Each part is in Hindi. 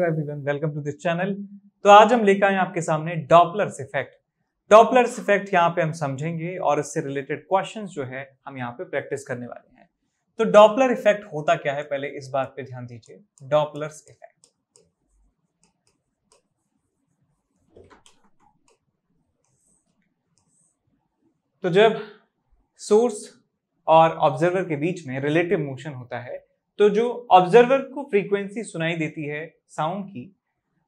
Everyone, welcome to this channel. तो आज हम लेकर आए आपके सामने डॉपलर्स इफेक्ट। डॉपलर्स इफेक्ट यहाँ पे हम समझेंगे और इससे रिलेटेड क्वेश्चंस जो है हम यहाँ पे प्रैक्टिस करने वाले हैं। तो डॉपलर इफेक्ट होता क्या है, पहले इस बात पे ध्यान दीजिए। डॉपलर्स इफेक्ट, तो जब सोर्स और ऑब्जर्वर के बीच में रिलेटिव मोशन होता है तो जो ऑब्जर्वर को फ्रीक्वेंसी सुनाई देती है साउंड की,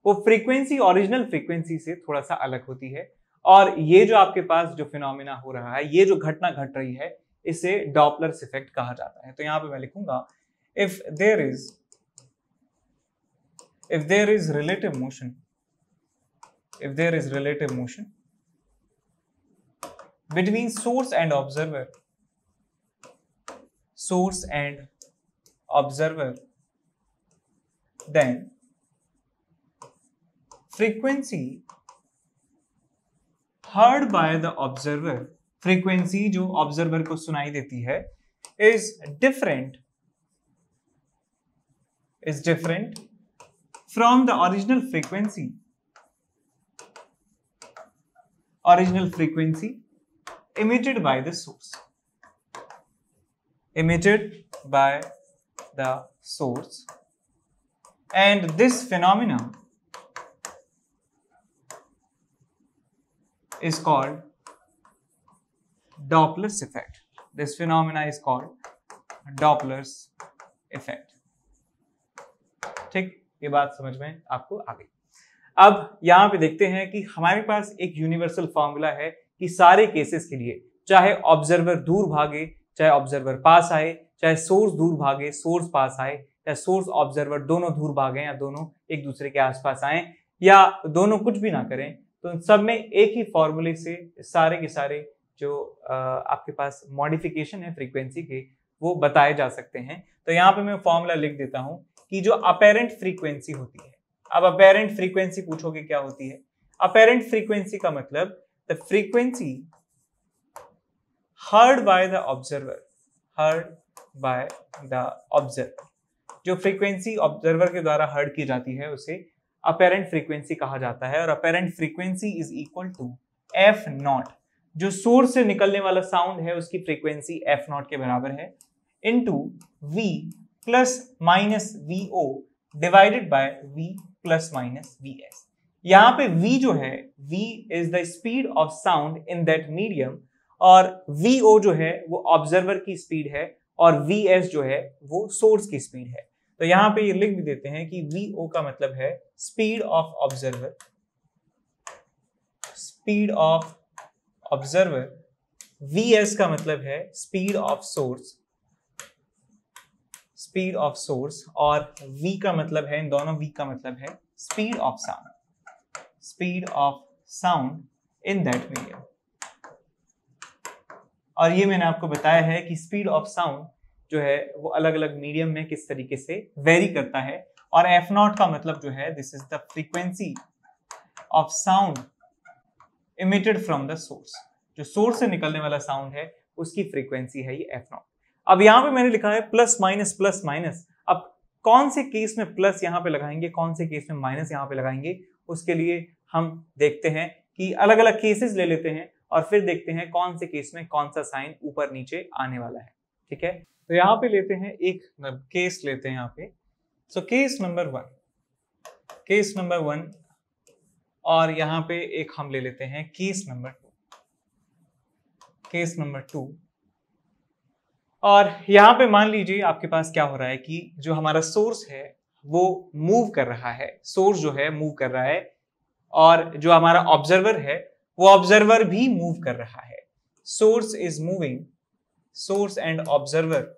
वो फ्रीक्वेंसी ओरिजिनल फ्रीक्वेंसी से थोड़ा सा अलग होती है। और ये जो आपके पास जो फिनोमिना हो रहा है, ये जो घटना घट रही है, इसे डॉपलर्स इफेक्ट कहा जाता है। तो यहां पे मैं लिखूंगा if there is relative motion between source and observer, then frequency heard by the observer, frequency जो ऑब्जर्वर को सुनाई देती है, is different from the original frequency emitted by the source, and this phenomena is called Doppler's effect. This phenomena is called Doppler's effect. ठीक, ये बात समझ में आपको आ गई। अब यहां पे देखते हैं कि हमारे पास एक यूनिवर्सल फॉर्मूला है कि सारे केसेस के लिए, चाहे ऑब्जर्वर दूर भागे, चाहे ऑब्जर्वर पास आए, चाहे सोर्स दूर भागे, सोर्स पास आए, चाहे सोर्स ऑब्जर्वर दोनों दूर भागे या दोनों एक दूसरे के आसपास आए या दोनों कुछ भी ना करें, तो सब में एक ही फॉर्मूले से सारे के सारे जो आपके पास मॉडिफिकेशन है फ्रीक्वेंसी के, वो बताए जा सकते हैं। तो यहाँ पे मैं फॉर्मूला लिख देता हूं कि जो अपेरेंट फ्रीक्वेंसी होती है, अब अपेरेंट फ्रीक्वेंसी पूछोगे क्या होती है? अपेरेंट फ्रीक्वेंसी का मतलब the frequency heard by the observer, जो फ्रीक्वेंसी ऑब्जर्वर के द्वारा हर्ड की जाती है उसे अपेरेंट फ्रीक्वेंसी कहा जाता है। और apparent frequency is equal to F naught, जो सोर्स से निकलने वाला साउंड है उसकी फ्रीक्वेंसी एफ नॉट के बराबर है, into V plus minus V O divided by V plus minus V S. यहां पे v जो है, v is the speed of sound in that medium, और vo जो है वो ऑब्जर्वर की स्पीड है, और vs जो है वो सोर्स की स्पीड है। तो यहां पे ये लिख भी देते हैं कि vo का मतलब है स्पीड ऑफ ऑब्जर्वर, vs का मतलब है स्पीड ऑफ सोर्स, और v का मतलब है, इन दोनों v का मतलब है speed of sound in that medium. और ये मैंने आपको बताया है कि स्पीड ऑफ साउंड जो है वो अलग अलग मीडियम में किस तरीके से वेरी करता है। और एफ नॉट का मतलब जो है, this is the frequency of sound emitted from the source, जो सोर्स से निकलने वाला साउंड है उसकी फ्रीक्वेंसी है ये एफ नॉट। अब यहां पे मैंने लिखा है प्लस माइनस। अब कौन से केस में प्लस यहां पे लगाएंगे, कौन से केस में माइनस यहां पे लगाएंगे, उसके लिए हम देखते हैं कि अलग अलग केसेस ले लेते हैं और फिर देखते हैं कौन से केस में कौन सा साइन ऊपर नीचे आने वाला है। ठीक है, तो यहाँ पे लेते हैं एक केस लेते हैं यहाँ पे। सो केस नंबर वन, और यहाँ पे एक हम ले लेते हैं केस नंबर टू। और यहाँ पे मान लीजिए आपके पास क्या हो रहा है कि जो हमारा सोर्स है वो मूव कर रहा है, सोर्स जो है मूव कर रहा है, और जो हमारा ऑब्जर्वर है वो ऑब्जर्वर भी मूव कर रहा है। Source is moving, source and observer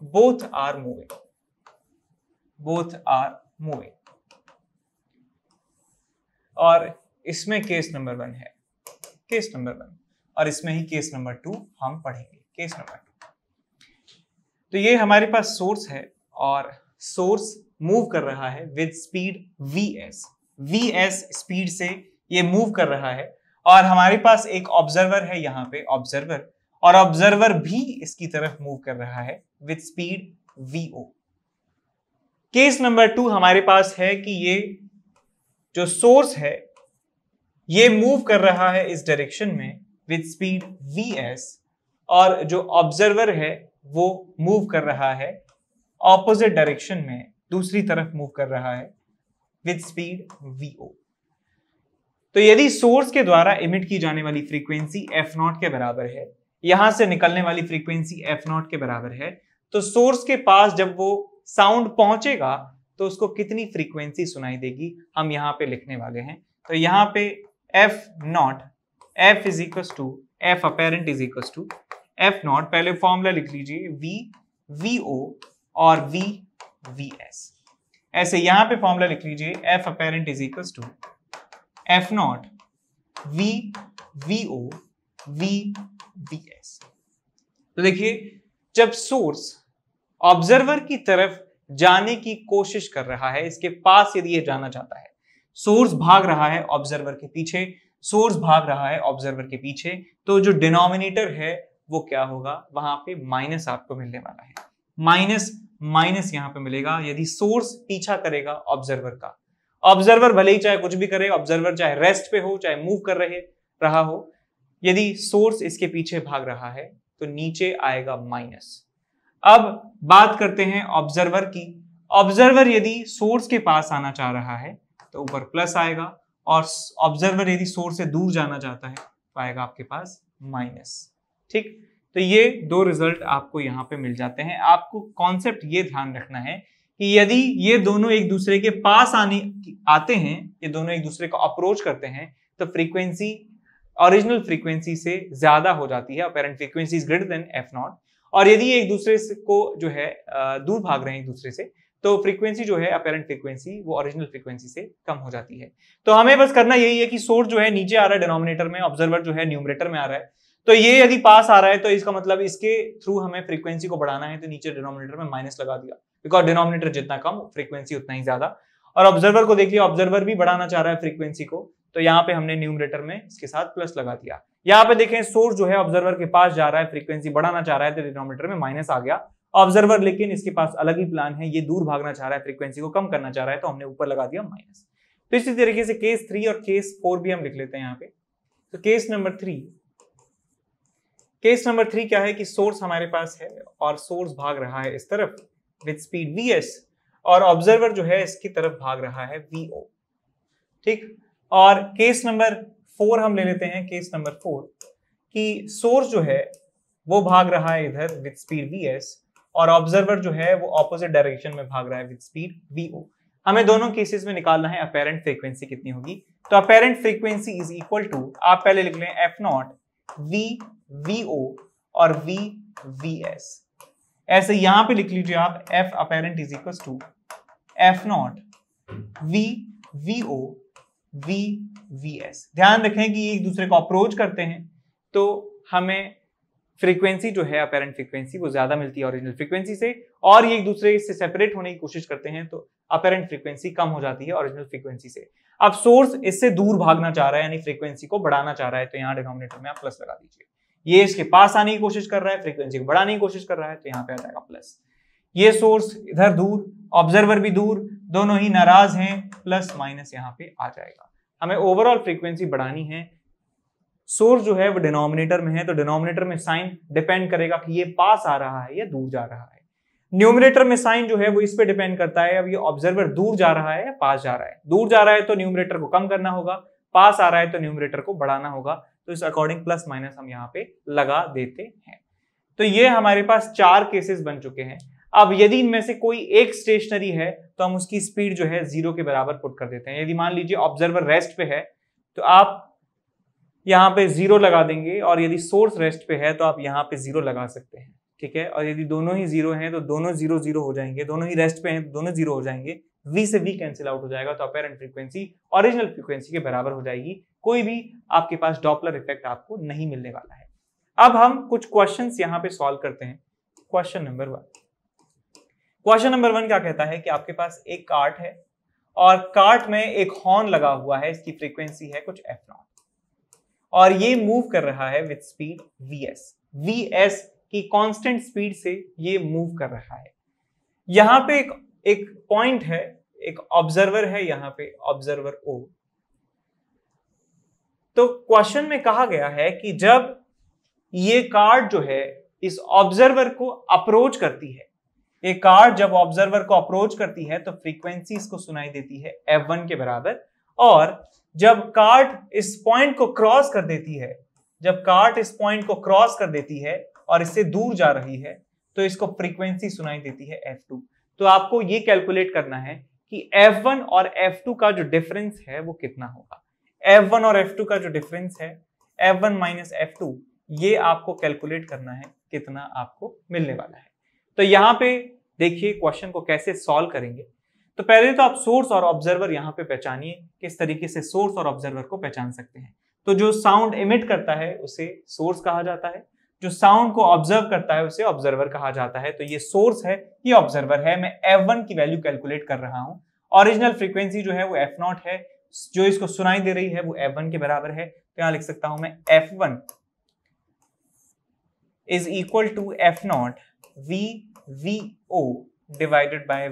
both are moving. और इसमें केस नंबर वन है, और इसमें ही केस नंबर टू हम पढ़ेंगे, केस नंबर टू। तो ये हमारे पास सोर्स है और सोर्स मूव कर रहा है विद स्पीड vs स्पीड से ये मूव कर रहा है, और हमारे पास एक ऑब्जर्वर है यहाँ पे, ऑब्जर्वर, और ऑब्जर्वर भी इसकी तरफ मूव कर रहा है with speed vo। Case number 2 हमारे पास है कि ये जो सोर्स है ये मूव कर रहा है इस डायरेक्शन में विद स्पीड vs, और जो ऑब्जर्वर है वो मूव कर रहा है ऑपोजिट डायरेक्शन में, दूसरी तरफ मूव कर रहा है विद स्पीड vo। तो यदि सोर्स के द्वारा इमिट की जाने वाली फ्रीक्वेंसी f0 के बराबर है, यहां से निकलने वाली फ्रीक्वेंसी f0 के बराबर है, तो सोर्स के पास जब वो साउंड पहुंचेगा तो उसको कितनी फ्रीक्वेंसी सुनाई देगी, हम यहां पे लिखने वाले हैं। तो यहां पे f0, f is equal to f apparent is equal to f0, पहले फॉर्मूला लिख लीजिए v vo और v vs। ऐसे यहां पे फॉर्मूला लिख लीजिए f apparent is equal to f0 v vo v vs। तो देखिए, जब सोर्स ऑब्जर्वर की तरफ जाने की कोशिश कर रहा है, इसके पास यदि ये जाना चाहता है, सोर्स भाग रहा है ऑब्जर्वर के पीछे, सोर्स भाग रहा है ऑब्जर्वर के पीछे, तो जो डिनोमिनेटर है वो क्या होगा, वहां पे माइनस आपको मिलने वाला है। माइनस माइनस यहां पे मिलेगा यदि सोर्स पीछा करेगा ऑब्जर्वर का। ऑब्जर्वर भले ही चाहे कुछ भी करे, ऑब्जर्वर चाहे रेस्ट पे हो चाहे मूव कर रहा हो, यदि सोर्स इसके पीछे भाग रहा है तो नीचे आएगा माइनस। अब बात करते हैं ऑब्जर्वर की। ऑब्जर्वर यदि सोर्स के पास आना चाह रहा है तो ऊपर प्लस आएगा, और ऑब्जर्वर यदि सोर्स से दूर जाना चाहता है तो आएगा आपके पास माइनस। ठीक, तो ये दो रिजल्ट आपको यहाँ पे मिल जाते हैं। आपको कॉन्सेप्ट ये ध्यान रखना है कि यदि ये दोनों एक दूसरे के पास आते हैं, ये दोनों एक दूसरे को अप्रोच करते हैं, तो फ्रीक्वेंसी ओरिजिनल फ्रीक्वेंसी से ज्यादा हो जाती है, apparent frequency is greater than f0। और यदि ये एक दूसरे को जो है दूर भाग रहे हैं एक दूसरे से, तो फ्रीक्वेंसी जो है अपेरेंट फ्रीक्वेंसी वो ओरिजिनल फ्रीक्वेंसी से कम हो जाती है। तो हमें बस करना यही है कि सोर्स जो है नीचे आ रहा है डिनोमिनेटर में, ऑब्जर्वर जो है न्यूमरेटर में आ रहा है, तो ये यदि पास आ रहा है तो इसका मतलब इसके थ्रू हमें फ्रीक्वेंसी को बढ़ाना है, तो नीचे डिनोमिनेटर में माइनस लगा दिया, बिकॉज डिनोमिनेटर जितना कम फ्रीक्वेंसी उतना ही ज्यादा। और ऑब्जर्वर को देखिए, ऑब्जर्वर भी बढ़ाना चाह रहा है फ्रीक्वेंसी को, तो यहाँ पे हमने न्यूमरेटर में इसके साथ प्लस लगा दिया। यहाँ पे देखें, सोर्स जो है ऑब्जर्वर के पास जा रहा है, फ्रीक्वेंसी बढ़ाना चाह रहा है, तो डिनोमिनेटर में माइनस आ गया। ऑब्जर्वर लेकिन इसके पास अलग ही प्लान है, ये दूर भागना चाह रहा है, फ्रीक्वेंसी को कम करना चाह रहा है, तो हमने ऊपर लगा दिया माइनस। तो इसी तरीके से केस 3 और केस 4 भी हम लिख लेते हैं यहाँ पे। तो केस नंबर 3 क्या है कि सोर्स हमारे पास है और सोर्स भाग रहा है इस तरफ विद स्पीड vs, और ऑब्जर्वर जो है इसकी तरफ भाग रहा है vo। ठीक, और केस नंबर 4 हम ले लेते हैं। केस नंबर 4 कि सोर्स जो है वो भाग रहा है इधर विद स्पीड vs, और ऑब्जर्वर जो है वो ऑपोजिट डायरेक्शन में भाग रहा है विद स्पीड vo। हमें दोनों केसेस में निकालना है अपेरेंट फ्रीक्वेंसी कितनी होगी। तो apparent frequency is equal to, आप पहले लिख लें f0 v vo और v vs। ऐसे यहां पे लिख लीजिए आप f apparent is equal to f0 v vo v vs। ध्यान रखें कि एक दूसरे को अप्रोच करते हैं तो हमें फ्रीक्वेंसी जो है अपेरेंट फ्रीक्वेंसी वो ज्यादा मिलती है ओरिजिनल फ्रीक्वेंसी से, और ये एक दूसरे से सेपरेट होने की कोशिश करते हैं तो अपेरेंट फ्रीक्वेंसी कम हो जाती है ओरिजिनल फ्रीक्वेंसी से। अब सोर्स इससे दूर भागना चाह रहा है, यानी फ्रीक्वेंसी को बढ़ाना चाह रहा है, तो यहाँ डिनोमिनेटर में आप प्लस लगा दीजिए। ये इसके पास आने की कोशिश कर रहा है, फ्रीक्वेंसी को बढ़ाने की कोशिश कर रहा है, तो यहाँ पे आ जाएगा प्लस। ये सोर्स इधर दूर, ऑब्जर्वर भी दूर, दोनों ही नाराज हैं, प्लस माइनस यहाँ पे आ जाएगा। हमें ओवरऑल फ्रीक्वेंसी बढ़ानी है। सोर्स जो है वो डिनोमिनेटर में है, तो डिनोमिनेटर में साइन डिपेंड करेगा कि ये पास आ रहा है या दूर जा रहा है। न्यूमरेटर में साइन जो है वो इस पे डिपेंड करता है, अब ये ऑब्जर्वर दूर जा रहा है या पास जा रहा है। दूर जा रहा है तो न्यूमरेटर को कम करना होगा, पास आ रहा है तो न्यूमरेटर को बढ़ाना होगा, तो इस अकॉर्डिंग प्लस माइनस हम यहाँ पे लगा देते हैं। तो ये हमारे पास 4 केसेस बन चुके हैं। अब यदि इनमें से कोई एक स्टेशनरी है तो हम उसकी स्पीड जो है 0 के बराबर पुट कर देते हैं। यदि मान लीजिए ऑब्जर्वर रेस्ट पे है तो आप यहाँ पे 0 लगा देंगे, और यदि सोर्स रेस्ट पे है तो आप यहाँ पे 0 लगा सकते हैं। ठीक है, और यदि दोनों ही 0 हैं तो दोनों 0 0 हो जाएंगे, दोनों ही रेस्ट पे हैं तो दोनों 0 हो जाएंगे, v से v कैंसिल आउट हो जाएगा, तो अपेरेंट फ्रीक्वेंसी ओरिजिनल फ्रीक्वेंसी के बराबर हो जाएगी। कोई भी आपके पास डॉपलर इफेक्ट आपको नहीं मिलने वाला है। अब हम कुछ क्वेश्चंस यहाँ पे सॉल्व करते हैं। क्वेश्चन नंबर 1 क्या कहता है कि आपके पास एक कार्ट है और कार्ट में एक हॉर्न लगा हुआ है, इसकी फ्रीक्वेंसी है कुछ f0, और ये मूव कर रहा है विद स्पीड vs की कांस्टेंट स्पीड से ये मूव कर रहा है। यहाँ पे एक एक पॉइंट है, एक ऑब्जर्वर है यहाँ पे, ऑब्जर्वर O। तो क्वेश्चन में कहा गया है कि जब ये कार्ड जो है इस ऑब्जर्वर को अप्रोच करती है, ये कार्ड जब ऑब्जर्वर को अप्रोच करती है तो फ्रीक्वेंसी इसको सुनाई देती है f1 के बराबर, और जब कार्ड इस पॉइंट को क्रॉस कर देती है, जब कार्ड इस पॉइंट को क्रॉस कर देती है और इससे दूर जा रही है तो इसको फ्रीक्वेंसी सुनाई देती है f2। तो आपको ये कैलकुलेट करना है कि f1 और f2 का जो डिफरेंस है वो कितना होगा। f1 और f2 का जो डिफरेंस है f1 माइनस f2, ये आपको कैलकुलेट करना है कितना आपको मिलने वाला है। तो यहाँ पे देखिए क्वेश्चन को कैसे सॉल्व करेंगे। तो पहले तो आप सोर्स और ऑब्जर्वर यहाँ पे पहचानिए, किस तरीके से सोर्स और ऑब्जर्वर को पहचान सकते हैं। तो जो साउंड इमिट करता है उसे सोर्स कहा जाता है, जो साउंड को ऑब्जर्व करता है उसे ऑब्जर्वर कहा जाता है। तो ये सोर्स है, ये ऑब्जर्वर है। मैं f1 की वैल्यू कैलकुलेट कर रहा हूं। ओरिजिनल फ्रीक्वेंसी जो है वो f0 है, जो इसको सुनाई दे रही है वो f1 के बराबर है। तो यहां लिख सकता हूं मैं f1 is equal to f0 VO divided by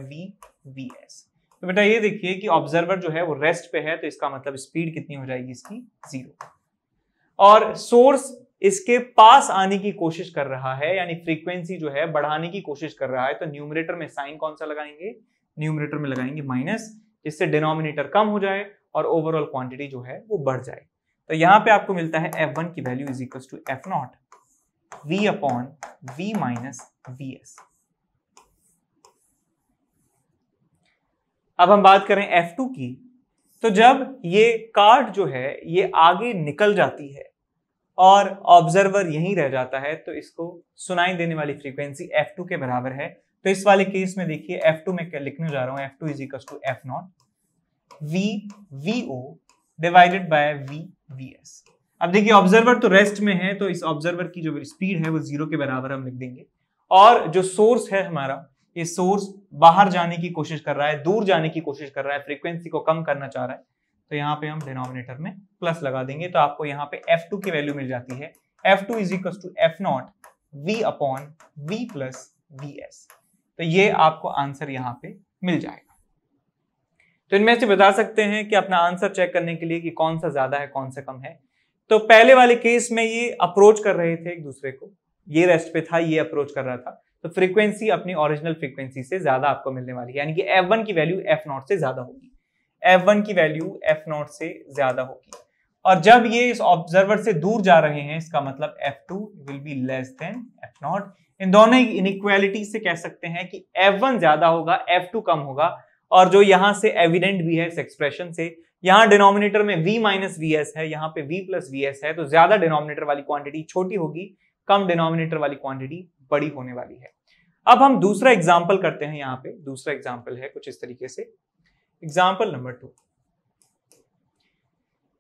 VS। तो बेटा ये देखिए कि ऑब्जर्वर जो है वो रेस्ट पे है, तो इसका मतलब स्पीड कितनी हो जाएगी इसकी 0, और सोर्स इसके पास आने की कोशिश कर रहा है, यानी फ्रीक्वेंसी जो है बढ़ाने की कोशिश कर रहा है। तो न्यूमरेटर में साइन कौन सा लगाएंगे, न्यूमरेटर में लगाएंगे माइनस, जिससे डिनोमिनेटर कम हो जाए और ओवरऑल क्वांटिटी जो है वो बढ़ जाए। तो यहां पे आपको मिलता है f1 की value is equal to f0 V upon V minus VS। अब हम बात करें f2 की, तो जब ये कार्ड जो है ये आगे निकल जाती है और ऑब्जर्वर यहीं रह जाता है, तो इसको सुनाई देने वाली फ्रीक्वेंसी f2 के बराबर है। तो इस वाले केस में देखिए f2 में क्या लिखने जा रहा हूं, f2 is equal to f0 VO divided by VS। अब देखिए ऑब्जर्वर तो रेस्ट में है, तो इस ऑब्जर्वर की जो स्पीड है वो 0 के बराबर हम लिख देंगे, और जो सोर्स है हमारा, ये सोर्स बाहर जाने की कोशिश कर रहा है, दूर जाने की कोशिश कर रहा है, फ्रीक्वेंसी को कम करना चाह रहा है। तो यहाँ पे हम डिनोमिनेटर में प्लस लगा देंगे, तो आपको यहाँ पे f2 की वैल्यू मिल जाती है f2 is equal to f0 V upon V plus VS। तो ये आपको आंसर यहाँ पे मिल जाएगा। तो इनमें से बता सकते हैं कि अपना आंसर चेक करने के लिए कि कौन सा ज्यादा है कौन सा कम है। तो पहले वाले केस में ये अप्रोच कर रहे थे एक दूसरे को, ये रेस्ट पे था, ये अप्रोच कर रहा था, तो फ्रीक्वेंसी अपनी ओरिजिनल फ्रीक्वेंसी से ज्यादा आपको मिलने वाली है, यानी कि f1 की वैल्यू f0 से ज्यादा होगी, f1 की वैल्यू f0 से ज्यादा होगी। और जब ये इस ऑब्जर्वर से दूर जा रहे हैं, इसका मतलब f2 will be less than f0। इन दोनों इनइक्वालिटी से कह सकते हैं कि f1 ज्यादा होगा, f2 कम होगा। और जो यहां से एविडेंट भी है इस एक्सप्रेशन से, यहां डिनोमिनेटर में v माइनस VS है, यहां पे v प्लस VS है, तो ज्यादा डिनोमिनेटर वाली क्वांटिटी छोटी होगी, कम डिनोमिनेटर वाली क्वांटिटी बड़ी होने वाली है। अब हम दूसरा एग्जाम्पल करते हैं। यहाँ पे दूसरा एग्जाम्पल है कुछ इस तरीके से, एग्जाम्पल नंबर 2,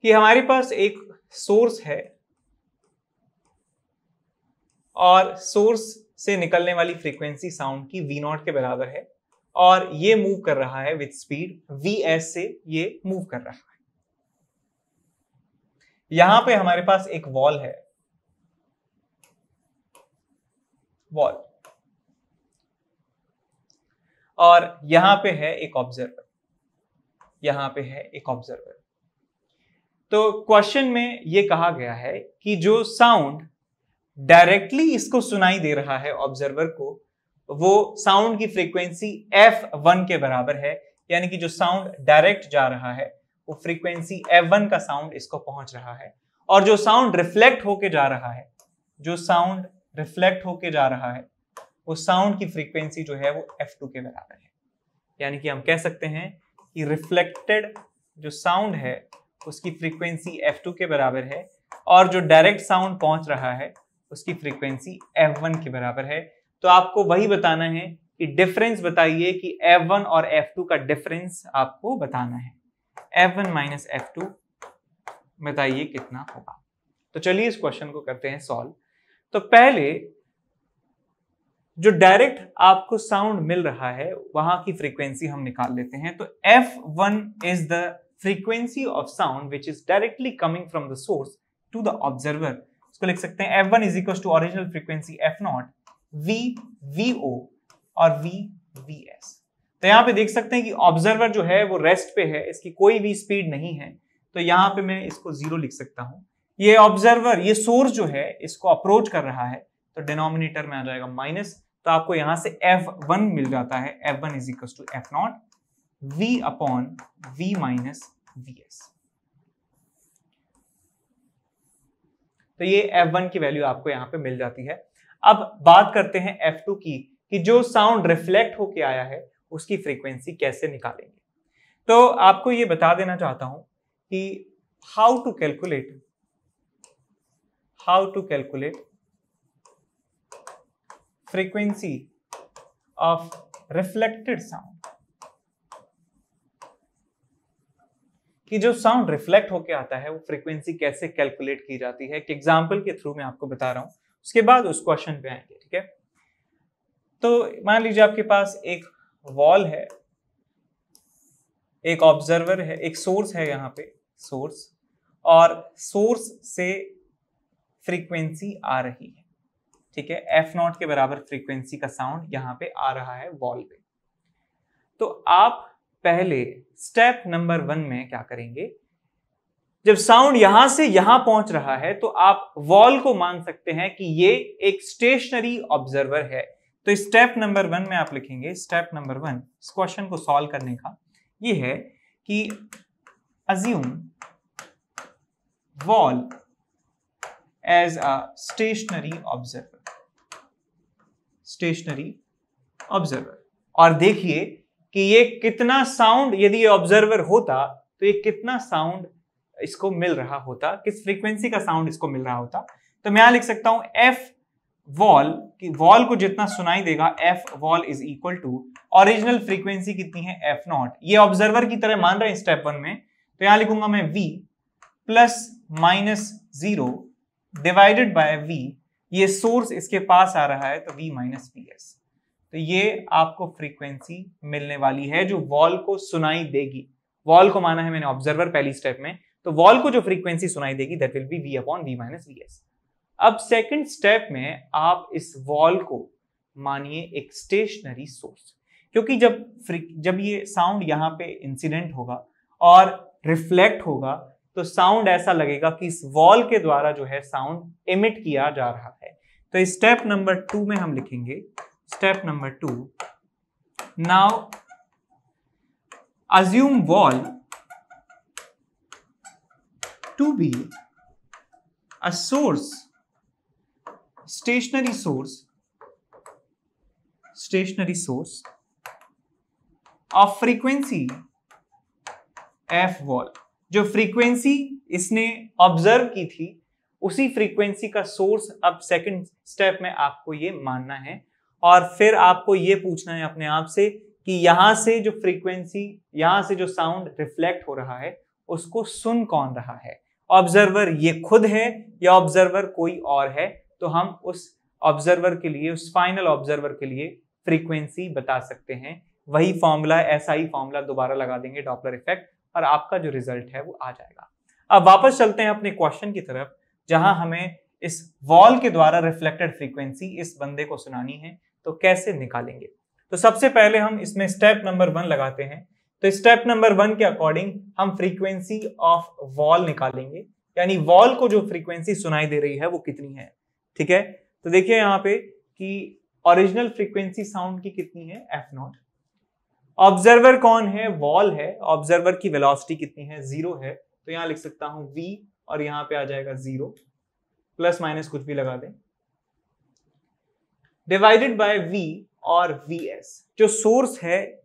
कि हमारे पास एक सोर्स है और सोर्स से निकलने वाली फ्रीक्वेंसी साउंड की V0 के बराबर है, और ये मूव कर रहा है विद स्पीड VS से, ये मूव कर रहा है। यहां पे हमारे पास एक वॉल है, वॉल, और यहां पे है एक ऑब्जर्वर, यहां पे है एक ऑब्जर्वर। तो क्वेश्चन में ये कहा गया है कि जो साउंड डायरेक्टली इसको सुनाई दे रहा है ऑब्जर्वर को, वो साउंड की फ्रीक्वेंसी f1 के बराबर है, यानी कि जो साउंड डायरेक्ट जा रहा है वो फ्रीक्वेंसी f1 का साउंड इसको पहुंच रहा है, और जो साउंड रिफ्लेक्ट होके जा रहा है, जो साउंड रिफ्लेक्ट होके जा रहा है, वो साउंड की फ्रीक्वेंसी जो है वो f2 के बराबर है। यानी कि हम कह सकते हैं कि रिफ्लेक्टेड जो साउंड है उसकी फ्रीक्वेंसी f2 के बराबर है, और जो डायरेक्ट साउंड पहुंच रहा है उसकी फ्रीक्वेंसी f1 के बराबर है। तो आपको वही बताना है कि डिफरेंस बताइए, कि f1 और f2 का डिफरेंस आपको बताना है। f1 माइनस f2 बताइए कितना होगा। तो चलिए इस क्वेश्चन को करते हैं सॉल्व। तो पहले जो डायरेक्ट आपको साउंड मिल रहा है वहां की फ्रीक्वेंसी हम निकाल लेते हैं। तो f1 is the frequency of sound which is directly coming from the source to the observer. इसको लिख सकते हैं f1 is equal to original frequency f0 VO और VS। तो यहाँ पे देख सकते हैं कि ऑब्जर्वर जो है वो रेस्ट पे है, इसकी कोई भी स्पीड नहीं है, तो यहाँ पे मैं इसको 0 लिख सकता हूं। ये ऑब्जर्वर, ये सोर्स जो है इसको अप्रोच कर रहा है, तो डिनोमिनेटर में आ जाएगा माइनस, तो आपको यहां से F1 मिल जाता है। F1 is equal to F0 V upon V minus VS। तो ये F1 की वैल्यू आपको यहां पे मिल जाती है। अब बात करते हैं F2 की, कि जो साउंड रिफ्लेक्ट होके आया है उसकी फ्रीक्वेंसी कैसे निकालेंगे। तो आपको ये बता देना चाहता हूं कि how to calculate frequency of reflected sound, कि जो साउंड रिफ्लेक्ट होके आता है वो फ्रीक्वेंसी कैसे कैलकुलेट की जाती है। एक एग्जांपल के थ्रू मैं आपको बता रहा हूं, उसके बाद उस क्वेश्चन पे आएंगे, ठीक है। तो मान लीजिए आपके पास एक वॉल है, एक ऑब्जर्वर है, एक सोर्स है, यहाँ पे सोर्स, और सोर्स से फ्रीक्वेंसी आ रही है, ठीक है। F0 के बराबर फ्रीक्वेंसी का साउंड यहाँ पे आ रहा है वॉल पे। तो आप पहले स्टेप नंबर 1 में क्या करेंगे, जब साउंड यहां से यहां पहुंच रहा है तो आप वॉल को मान सकते हैं कि ये एक स्टेशनरी ऑब्जर्वर है। तो स्टेप नंबर 1 में आप लिखेंगे, स्टेप नंबर 1 इस क्वेश्चन को सॉल्व करने का ये है कि assume wall as a stationary observer, और देखिए कि ये कितना साउंड, यदि ये ऑब्जर्वर होता तो ये कितना साउंड इसको मिल रहा होता, किस फ्रीक्वेंसी का साउंड इसको मिल रहा होता। तो मैं यहां लिख सकता हूं F वॉल, कि वॉल को जितना सुनाई देगा F wall is equal to original frequency कितनी है F0। ये ऑब्जर्वर की तरह मान रहे हैं स्टेप 1 में, तो यहां लिखूंगा मैं V plus minus 0 divided by V, ये सोर्स इसके पास आ रहा है तो V माइनस VS। तो ये आपको फ्रीक्वेंसी मिलने वाली है जो वॉल को सुनाई देगी। वॉल को माना है मैंने ऑब्जर्वर पहली स्टेप में, तो वॉल को जो फ्रीक्वेंसी सुनाई देगी that will be V upon V minus VS। अब सेकंड स्टेप में आप इस वॉल को मानिए एक स्टेशनरी सोर्स, क्योंकि जब ये साउंड यहाँ पे इंसिडेंट होगा और रिफ्लेक्ट होगा तो साउंड ऐसा लगेगा कि इस वॉल के द्वारा जो है साउंड इमिट किया जा रहा है। तो स्टेप नंबर 2 में हम लिखेंगे, step number 2, now assume wall to be a source, stationary source of frequency F wall। जो फ्रीक्वेंसी इसने ऑब्जर्व की थी उसी फ्रीक्वेंसी का सोर्स अब सेकंड स्टेप में आपको ये मानना है, और फिर आपको ये पूछना है अपने आप से कि यहां से जो फ्रीक्वेंसी, यहां से जो साउंड रिफ्लेक्ट हो रहा है उसको सुन कौन रहा है, ऑब्जर्वर ये खुद है या ऑब्जर्वर कोई और है। तो हम उस ऑब्जर्वर के लिए, उस फाइनल ऑब्जर्वर के लिए फ्रीक्वेंसी बता सकते हैं। वही फॉर्मूला, ऐसा ही फॉर्मूला दोबारा लगा देंगे, डॉपलर इफेक्ट, और आपका जो रिजल्ट है वो आ जाएगा। अब वापस चलते हैं अपने क्वेश्चन की तरफ, जहां हमें इस वॉल के द्वारा रिफ्लेक्टेड फ्रीक्वेंसी इस बंदे को सुनानी है, तो कैसे निकालेंगे। तो सबसे पहले हम इसमें स्टेप नंबर 1 लगाते हैं। तो स्टेप नंबर 1 के अकॉर्डिंग हम फ्रीक्वेंसी ऑफ वॉल निकालेंगे, यानी वॉल को जो फ्रीक्वेंसी सुनाई दे रही है वो कितनी है, ठीक है। तो देखिए यहाँ पे कि ओरिजिनल फ्रीक्वेंसी साउंड की कितनी है, F0। ऑब्जर्वर कौन है, वॉल है, ऑब्जर्वर की वेलोसिटी कितनी है, 0 है, तो यहां लिख सकता हूं V, और यहां पे आ जाएगा 0, प्लस माइनस कुछ भी लगा दें, डिवाइडेड बाय V और VS। जो सोर्स है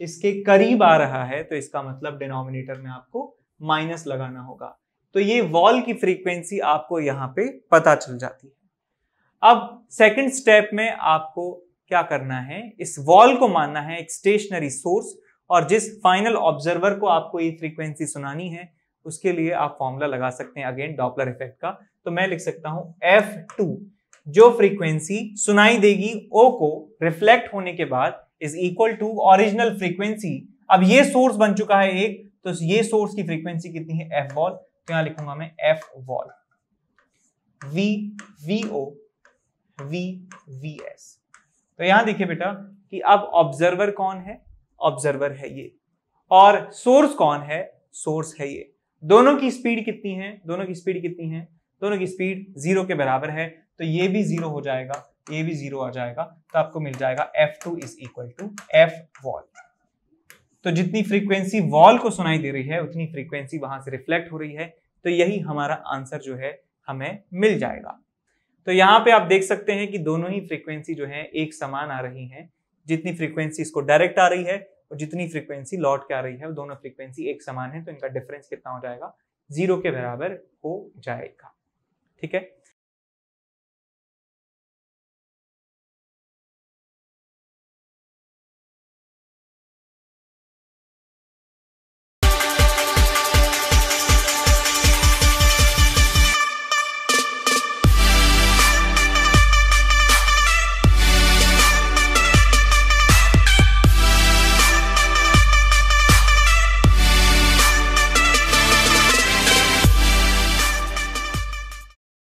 इसके करीब आ रहा है तो इसका मतलब डिनोमिनेटर में आपको माइनस लगाना होगा। तो ये वॉल की फ्रीक्वेंसी आपको यहां पे पता चल जाती है। अब सेकंड स्टेप में आपको क्या करना है, इस वॉल को मानना है एक स्टेशनरी सोर्स, और जिस फाइनल ऑब्जर्वर को आपको ये फ्रीक्वेंसी सुनानी है उसके लिए आप फॉर्मूला लगा सकते हैं अगेन डॉपलर इफेक्ट का। तो मैं लिख सकता हूं F2 जो फ्रीक्वेंसी सुनाई देगी O को रिफ्लेक्ट होने के बाद is equal to original frequency. अब ये सोर्स बन चुका है एक, तो ये सोर्स की फ्रीक्वेंसी कितनी है, F वॉल, तो यहां लिखूंगा मैं F wall V VO V VS। तो यहां देखिए बेटा कि अब ऑब्जर्वर कौन है, ऑब्जर्वर है ये, और सोर्स कौन है, सोर्स है ये। दोनों की स्पीड कितनी है, दोनों की स्पीड कितनी है, दोनों की स्पीड 0 के बराबर है, तो ये भी 0 हो जाएगा, ये भी 0 आ जाएगा, तो आपको मिल जाएगा F2 is equal to F wall. तो जितनी फ्रीक्वेंसी वॉल को सुनाई दे रही है उतनी फ्रीक्वेंसी वहां से रिफ्लेक्ट हो रही है, तो यही हमारा आंसर जो है हमें मिल जाएगा। तो यहाँ पे आप देख सकते हैं कि दोनों ही फ्रीक्वेंसी जो है एक समान आ रही हैं। जितनी फ्रीक्वेंसी इसको डायरेक्ट आ रही है और जितनी फ्रीक्वेंसी लौट के आ रही है, वो दोनों फ्रीक्वेंसी एक समान है, तो इनका डिफरेंस कितना हो जाएगा, 0 के बराबर हो जाएगा। ठीक है,